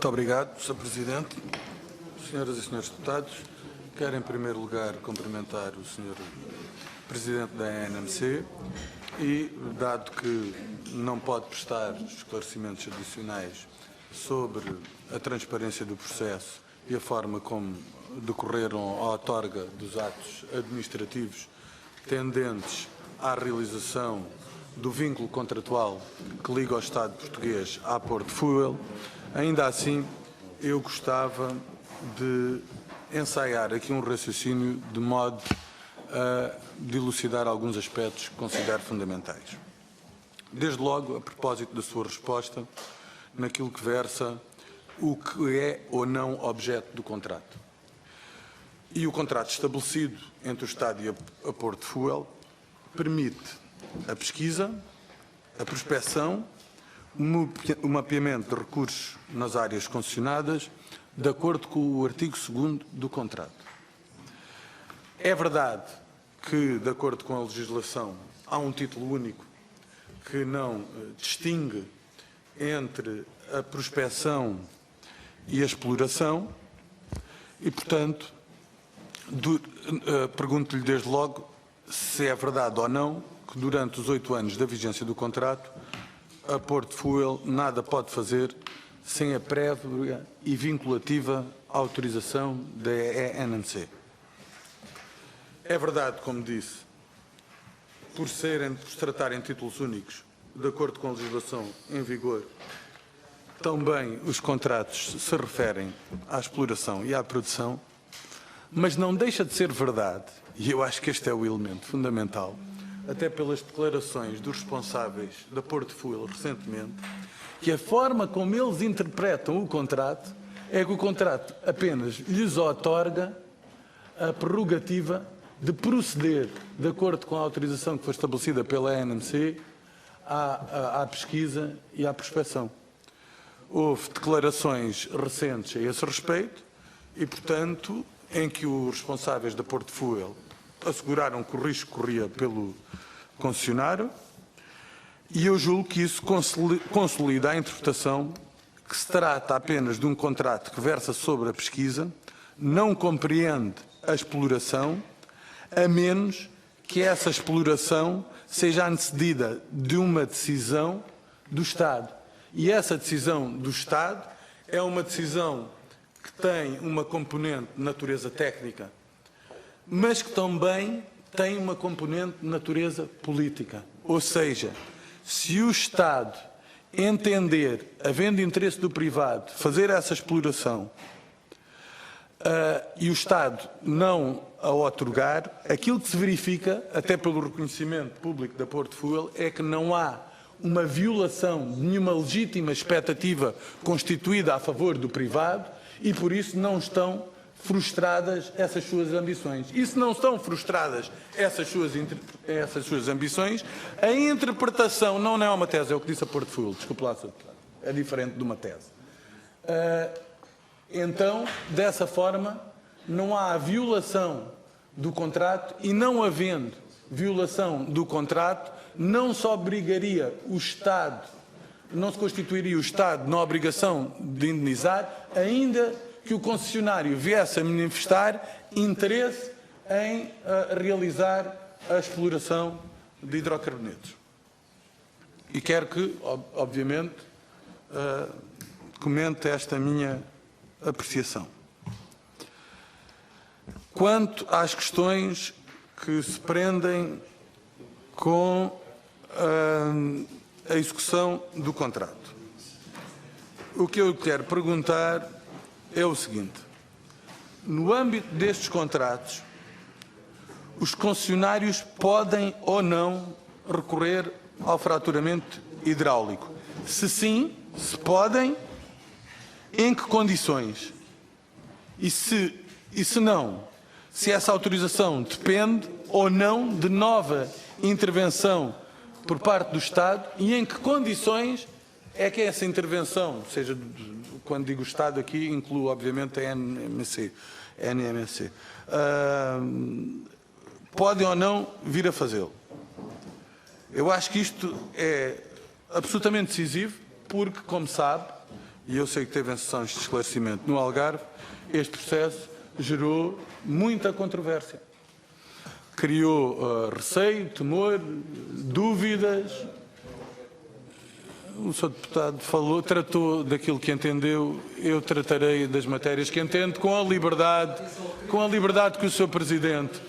Muito obrigado, Sr. Presidente. Senhoras e senhores deputados, quero em primeiro lugar cumprimentar o Sr. Presidente da ANMC e, dado que não pode prestar esclarecimentos adicionais sobre a transparência do processo e a forma como decorreram a outorga dos atos administrativos tendentes à realização do vínculo contratual que liga o Estado português à Porto Fuel, ainda assim eu gostava de ensaiar aqui um raciocínio de modo a dilucidar alguns aspectos que considero fundamentais. Desde logo, a propósito da sua resposta, naquilo que versa o que é ou não objeto do contrato. E o contrato estabelecido entre o Estado e a Porto Fuel permite a pesquisa, a prospecção, o mapeamento de recursos nas áreas concessionadas, de acordo com o artigo 2º do contrato. É verdade que, de acordo com a legislação, há um título único que não distingue entre a prospecção e a exploração e, portanto, pergunto-lhe desde logo se é verdade ou não que durante os 8 anos da vigência do contrato a Porto Fuel nada pode fazer sem a prévia e vinculativa autorização da ANMC. É verdade, como disse, por se tratarem de títulos únicos, de acordo com a legislação em vigor, também os contratos se referem à exploração e à produção, mas não deixa de ser verdade, e eu acho que este é o elemento fundamental, até pelas declarações dos responsáveis da Porto Fuel recentemente, que a forma como eles interpretam o contrato é que o contrato apenas lhes outorga a prerrogativa de proceder, de acordo com a autorização que foi estabelecida pela ANMC, à pesquisa e à prospecção. Houve declarações recentes a esse respeito e, portanto, em que os responsáveis da Porto Fuel asseguraram que o risco corria pelo concessionário e eu julgo que isso consolida a interpretação que se trata apenas de um contrato que versa sobre a pesquisa, não compreende a exploração, a menos que essa exploração seja antecedida de uma decisão do Estado. E essa decisão do Estado é uma decisão que tem uma componente de natureza técnica, mas que também tem uma componente de natureza política. Ou seja, se o Estado entender, havendo interesse do privado, fazer essa exploração e o Estado não a outorgar, aquilo que se verifica, até pelo reconhecimento público da Porto Fuel, é que não há uma violação de nenhuma legítima expectativa constituída a favor do privado e, por isso, não estão frustradas essas suas ambições. E se não estão frustradas essas suas ambições, a interpretação não é uma tese, é o que disse a Porto Fuel, desculpe lá, Sr. Deputado, é diferente de uma tese. Então, dessa forma, não há a violação do contrato e, não havendo violação do contrato, não só obrigaria o Estado, não se constituiria o Estado na obrigação de indenizar, ainda que o concessionário viesse a manifestar interesse em realizar a exploração de hidrocarbonetos. E quero que, obviamente, comente esta minha apreciação. Quanto às questões que se prendem com a execução do contrato, o que eu quero perguntar é o seguinte: no âmbito destes contratos, os concessionários podem ou não recorrer ao fraturamento hidráulico? Se sim, se podem, em que condições? E se não, se essa autorização depende ou não de nova intervenção por parte do Estado e em que condições é que essa intervenção, ou seja, quando digo Estado aqui, incluo obviamente a NMC, podem ou não vir a fazê-lo. Eu acho que isto é absolutamente decisivo porque, como sabe, e eu sei que teve sessões de esclarecimento no Algarve, este processo gerou muita controvérsia. Criou receio, temor, dúvidas. O Sr. Deputado tratou daquilo que entendeu, eu tratarei das matérias que entendo com a liberdade que o Sr. Presidente,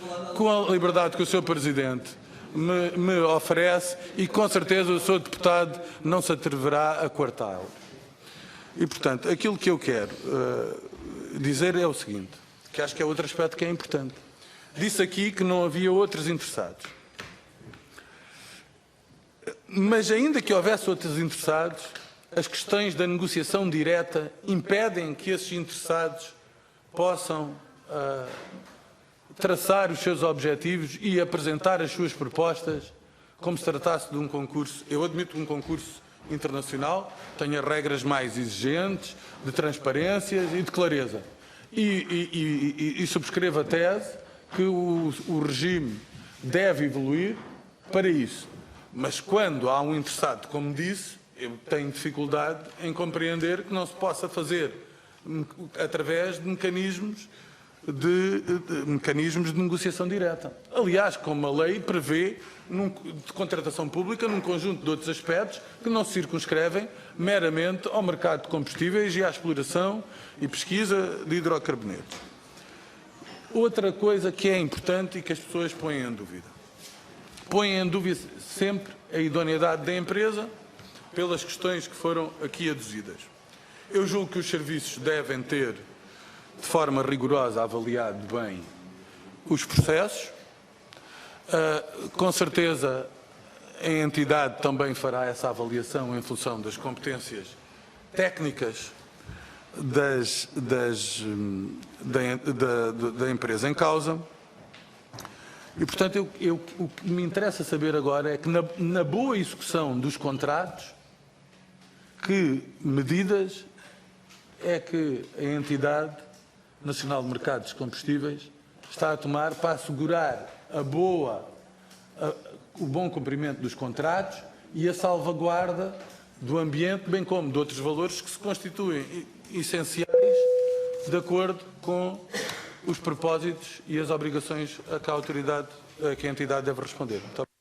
me oferece, e com certeza o Sr. Deputado não se atreverá a coartá-lo. E, portanto, aquilo que eu quero dizer é o seguinte, que acho que é outro aspecto que é importante. Disse aqui que não havia outros interessados. Mas ainda que houvesse outros interessados, as questões da negociação direta impedem que esses interessados possam traçar os seus objetivos e apresentar as suas propostas como se tratasse de um concurso. Eu admito um concurso internacional tenha regras mais exigentes, de transparência e de clareza. E subscrevo a tese que o regime deve evoluir para isso. Mas quando há um interessado, como disse, eu tenho dificuldade em compreender que não se possa fazer através de mecanismos de negociação direta. Aliás, como a lei prevê de contratação pública num conjunto de outros aspectos que não se circunscrevem meramente ao mercado de combustíveis e à exploração e pesquisa de hidrocarbonetos. Outra coisa que é importante e que as pessoas põem em dúvida. Põem em dúvida sempre a idoneidade da empresa pelas questões que foram aqui aduzidas. Eu julgo que os serviços devem ter, de forma rigorosa, avaliado bem os processos. Com certeza, a entidade também fará essa avaliação em função das competências técnicas da empresa em causa. E, portanto, o que me interessa saber agora é que, na boa execução dos contratos, que medidas é que a entidade Nacional de Mercados de Combustíveis está a tomar para assegurar o bom cumprimento dos contratos e a salvaguarda do ambiente, bem como de outros valores que se constituem essenciais de acordo com os propósitos e as obrigações a que a entidade deve responder. Muito